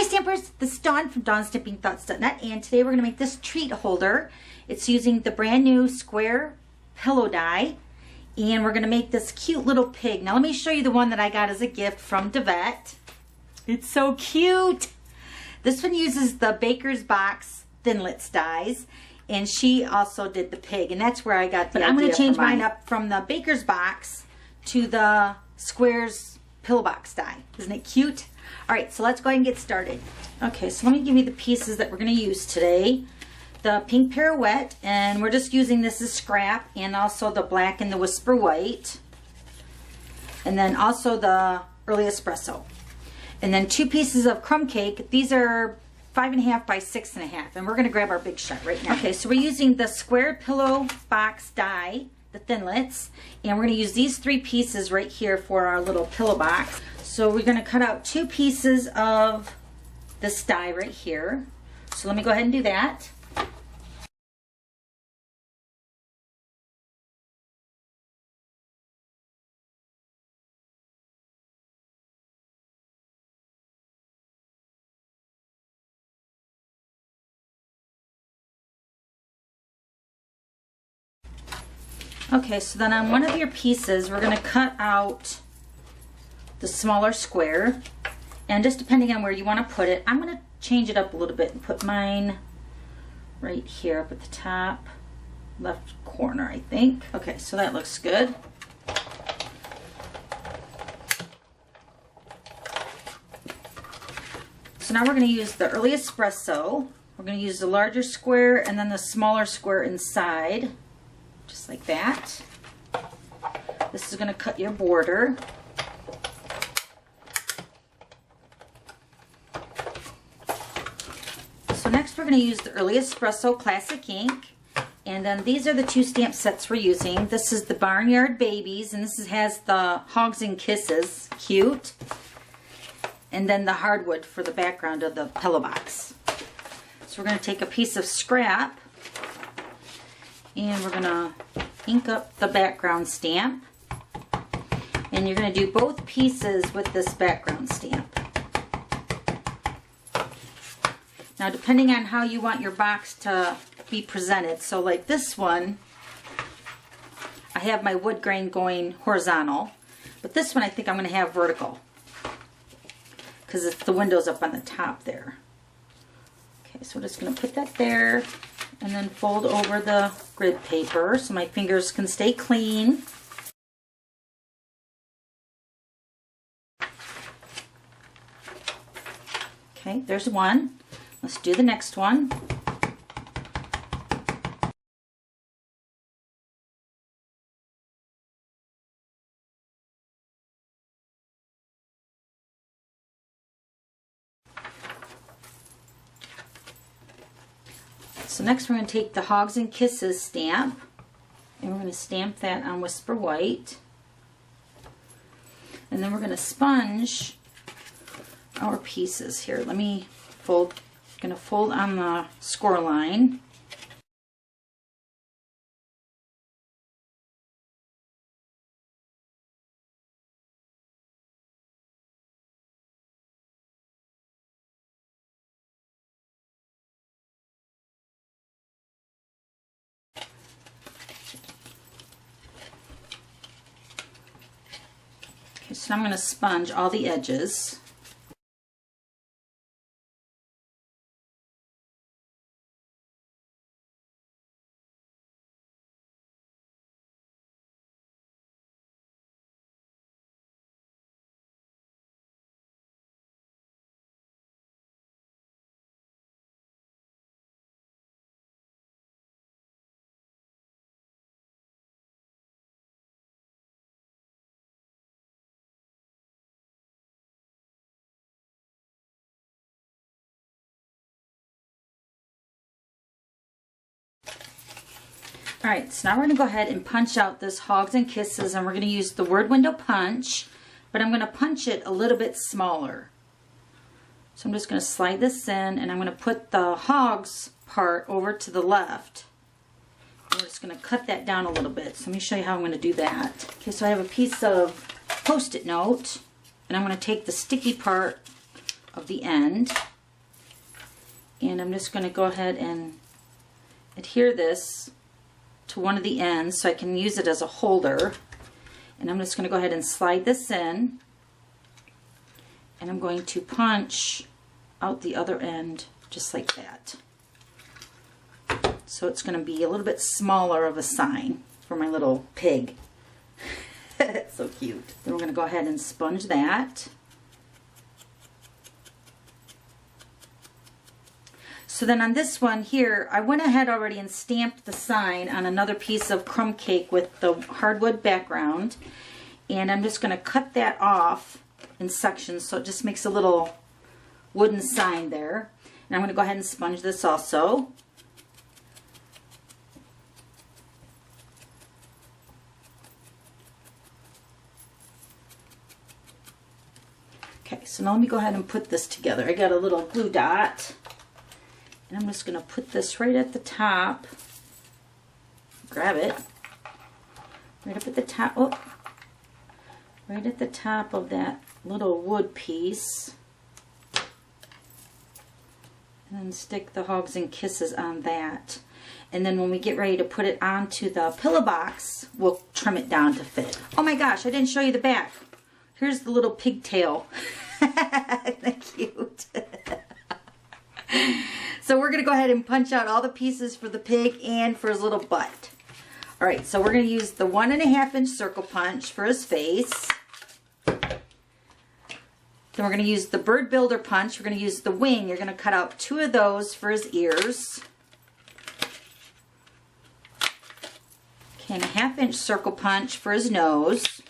Hi Stampers, this is Dawn from DawnStampingThoughts.net, and today we're going to make this treat holder. It's using the brand new square pillow die, and we're going to make this cute little pig. Now let me show you the one that I got as a gift from Devette. It's so cute. This one uses the Baker's Box Thinlits dies, and she also did the pig, and that's where I got the idea. I'm going to change mine up from the Baker's Box to the Squares Pillow Box die. Isn't it cute? Alright, so let's go ahead and get started. Okay, so let me give you the pieces that we're going to use today. The pink pirouette, and we're just using this as scrap, and also the black and the whisper white. And then also the early espresso. And then 2 pieces of crumb cake. These are 5.5 by 6.5, and we're going to grab our big shot right now. Okay, so we're using the square pillow box die, the Thinlits, and we're going to use these 3 pieces right here for our little pillow box. So we're going to cut out 2 pieces of this die right here. So let me go ahead and do that. Okay, so then on one of your pieces, we're going to cut out the smaller square, and just depending on where you want to put it, I'm going to change it up a little bit and put mine right here up at the top left corner, I think. Okay, so that looks good. So now we're going to use the early espresso. We're going to use the larger square and then the smaller square inside, just like that. This is going to cut your border. So next we're going to use the early espresso classic ink, and then these are the 2 stamp sets we're using. This is the Barnyard Babies, and this has the Hogs and Kisses, cute, and then the hardwood for the background of the pillow box. So we're going to take a piece of scrap, and we're going to ink up the background stamp, and you're going to do both pieces with this background stamp. Now depending on how you want your box to be presented, so like this one, I have my wood grain going horizontal, but this one I think I'm going to have vertical because it's the windows up on the top there. Okay, so we're just going to put that there and then fold over the grid paper so my fingers can stay clean. Okay, there's one. Let's do the next one. So next we're going to take the Hogs and Kisses stamp, and we're going to stamp that on Whisper White. And then we're going to sponge our pieces here. Let me fold. I'm going to fold on the score line. Okay, so I'm going to sponge all the edges. Alright, so now we're going to go ahead and punch out this Hogs and Kisses, and we're going to use the word window punch, but I'm going to punch it a little bit smaller. So I'm just going to slide this in, and I'm going to put the Hogs part over to the left. And we're just going to cut that down a little bit. So let me show you how I'm going to do that. Okay, so I have a piece of Post-it note, and I'm going to take the sticky part of the end, And I'm just going to go ahead and adhere this to one of the ends so I can use it as a holder. And I'm just going to go ahead and slide this in. And I'm going to punch out the other end just like that. So it's going to be a little bit smaller of a sign for my little pig. So cute. Then we're going to go ahead and sponge that. So then on this one here, I went ahead already and stamped the sign on another piece of crumb cake with the hardwood background. And I'm just going to cut that off in sections so it just makes a little wooden sign there. And I'm going to go ahead and sponge this also. Okay, so now let me go ahead and put this together. I got a little glue dot. And I'm just going to put this right at the top. Grab it. Right up at the top. Oh, right at the top of that little wood piece. And then stick the hugs and kisses on that. And then when we get ready to put it onto the pillow box, we'll trim it down to fit. Oh my gosh, I didn't show you the back. Here's the little pigtail. Isn't that cute? So we're going to go ahead and punch out all the pieces for the pig and for his little butt. Alright, so we're going to use the 1.5 inch circle punch for his face. Then we're going to use the bird builder punch. We're going to use the wing. You're going to cut out 2 of those for his ears. Okay, and a 1/2 inch circle punch for his nose.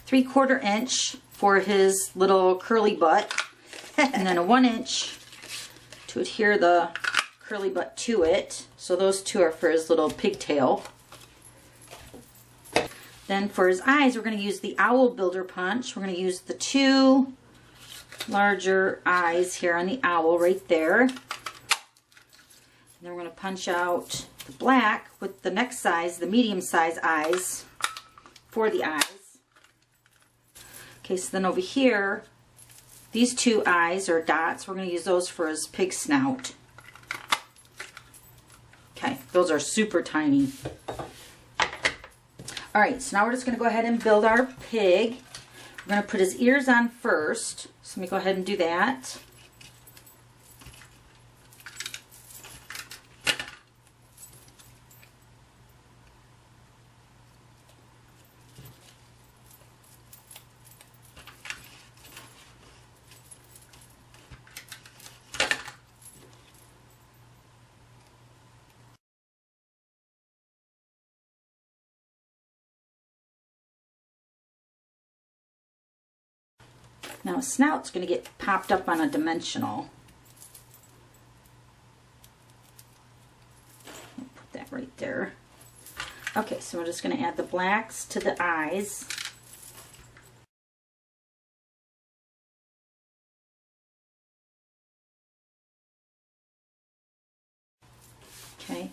3/4 inch for his little curly butt. And then a 1 inch to adhere the curly butt to it. So those 2 are for his little pigtail. Then for his eyes, we're going to use the owl builder punch. We're going to use the 2 larger eyes here on the owl right there. And then we're going to punch out the black with the next size, the medium size eyes for the eyes. Okay, so then over here, these 2 eyes or dots, we're going to use those for his pig snout. Okay, those are super tiny. Alright, so now we're just going to go ahead and build our pig. We're going to put his ears on first. So let me go ahead and do that. Now his snout's going to get popped up on a dimensional. I'll put that right there. Okay, so we're just going to add the blacks to the eyes. Okay,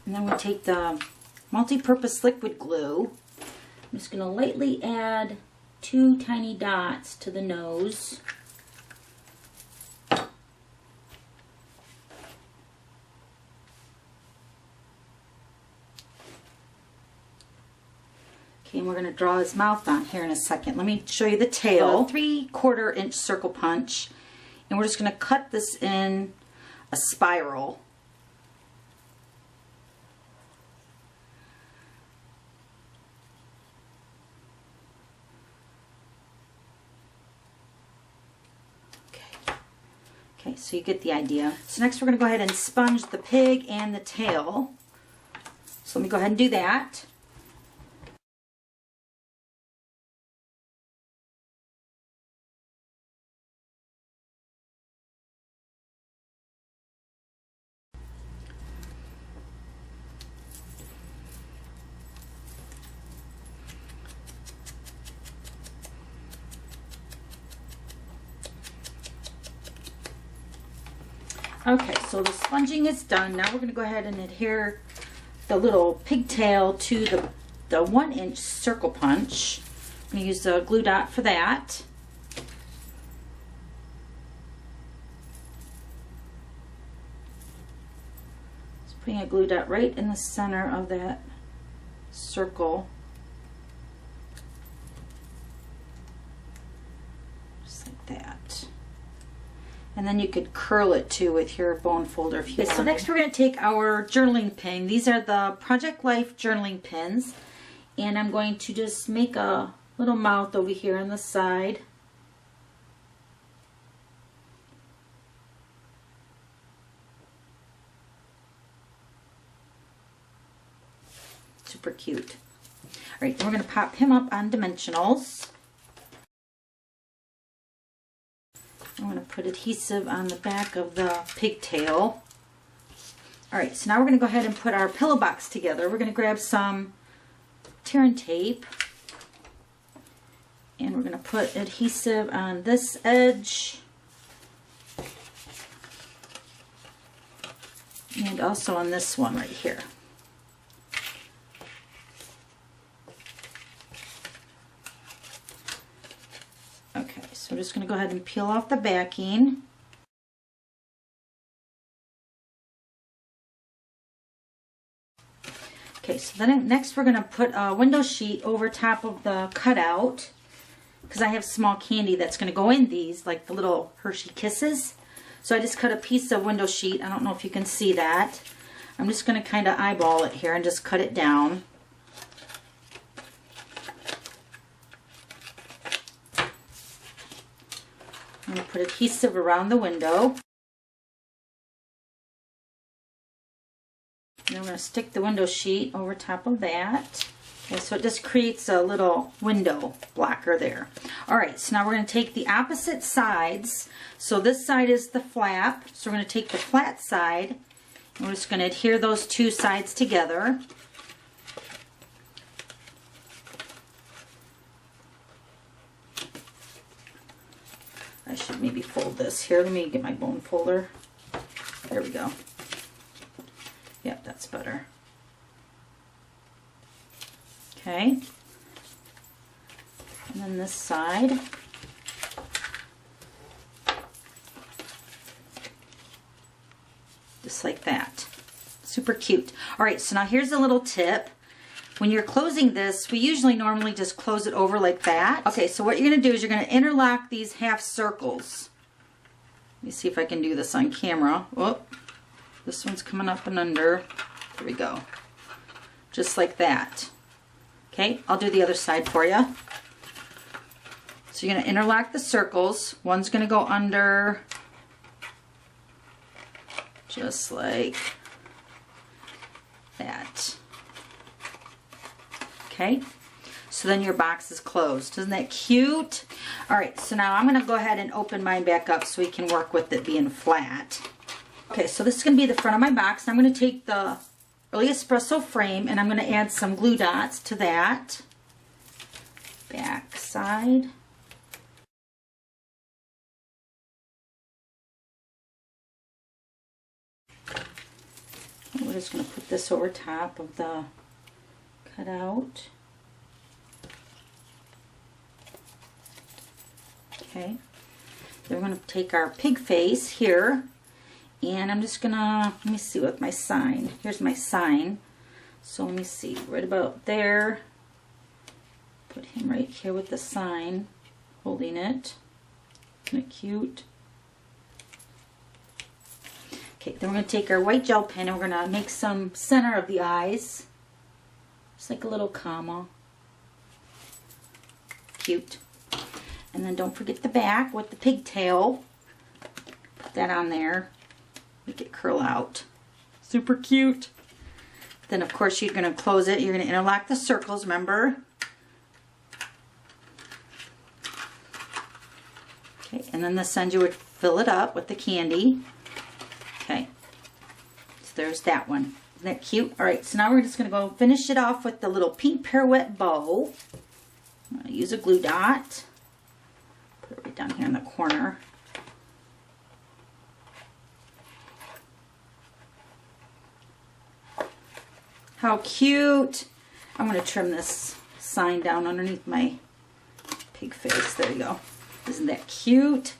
and then we take the multi-purpose liquid glue. I'm just going to lightly add 2 tiny dots to the nose. Okay, and we're going to draw his mouth on here in a second. Let me show you the tail. 3/4 inch circle punch, and we're just going to cut this in a spiral. Okay, so you get the idea. So next we're going to go ahead and sponge the pig and the tail. So let me go ahead and do that. Okay, so the sponging is done. Now we're going to go ahead and adhere the little pigtail to the 1 inch circle punch. I'm going to use the glue dot for that. Putting a glue dot right in the center of that circle. Just like that. And then you could curl it too with your bone folder if you want. So next we're going to take our journaling pin. These are the Project Life journaling pins. And I'm going to just make a little mouth over here on the side. Super cute. All right, then we're going to pop him up on dimensionals. I'm going to put adhesive on the back of the pigtail. All right, so now we're going to go ahead and put our pillow box together. We're going to grab some tear and tape. And we're going to put adhesive on this edge. And also on this one right here. Okay, so I'm just going to go ahead and peel off the backing. Okay, so then next we're going to put a window sheet over top of the cutout, because I have small candy that's going to go in these, like the little Hershey Kisses. So I just cut a piece of window sheet. I don't know if you can see that. I'm just going to kind of eyeball it here and just cut it down. I'm going to put adhesive around the window. And I'm going to stick the window sheet over top of that. Okay, so it just creates a little window blocker there. Alright, so now we're going to take the opposite sides. So this side is the flap. So we're going to take the flat side and we're just going to adhere those two sides together. I should maybe fold this here. Let me get my bone folder. There we go. Yep, that's better. Okay. And then this side. Just like that. Super cute. All right, so now here's a little tip. When you're closing this, we usually normally just close it over like that. Okay, so what you're going to do is you're going to interlock these half circles. Let me see if I can do this on camera. Oh, this one's coming up and under. There we go. Just like that. Okay, I'll do the other side for you. So you're going to interlock the circles. One's going to go under, just like that. Okay, so then your box is closed. Isn't that cute? All right, so now I'm going to go ahead and open mine back up so we can work with it being flat. Okay, so this is going to be the front of my box. I'm going to take the Early Espresso frame and I'm going to add some glue dots to that. Back side. We're just going to put this over top of the cutout. Okay. Then we're going to take our pig face here. And I'm just gonna, let me see with my sign. Here's my sign. So let me see, right about there. Put him right here with the sign, holding it. Isn't it cute? Okay, then we're gonna take our white gel pen and we're gonna make some center of the eyes. Just like a little comma. Cute. And then don't forget the back with the pigtail. Put that on there. Make it curl out. Super cute. Then of course you're going to close it. You're going to interlock the circles, remember? Okay, and then this end you would fill it up with the candy. Okay, so there's that one. Isn't that cute? Alright, so now we're just going to go finish it off with the little pink pirouette bow. I'm going to use a glue dot. Put it right down here in the corner. How cute. I'm going to trim this sign down underneath my pig face. There you go. Isn't that cute?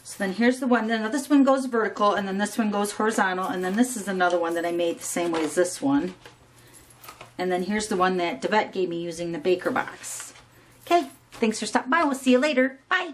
So then here's the one, then this one goes vertical, and then this one goes horizontal, and then this is another one that I made the same way as this one. And then here's the one that Devette gave me using the baker box. Okay, thanks for stopping by. We'll see you later. Bye.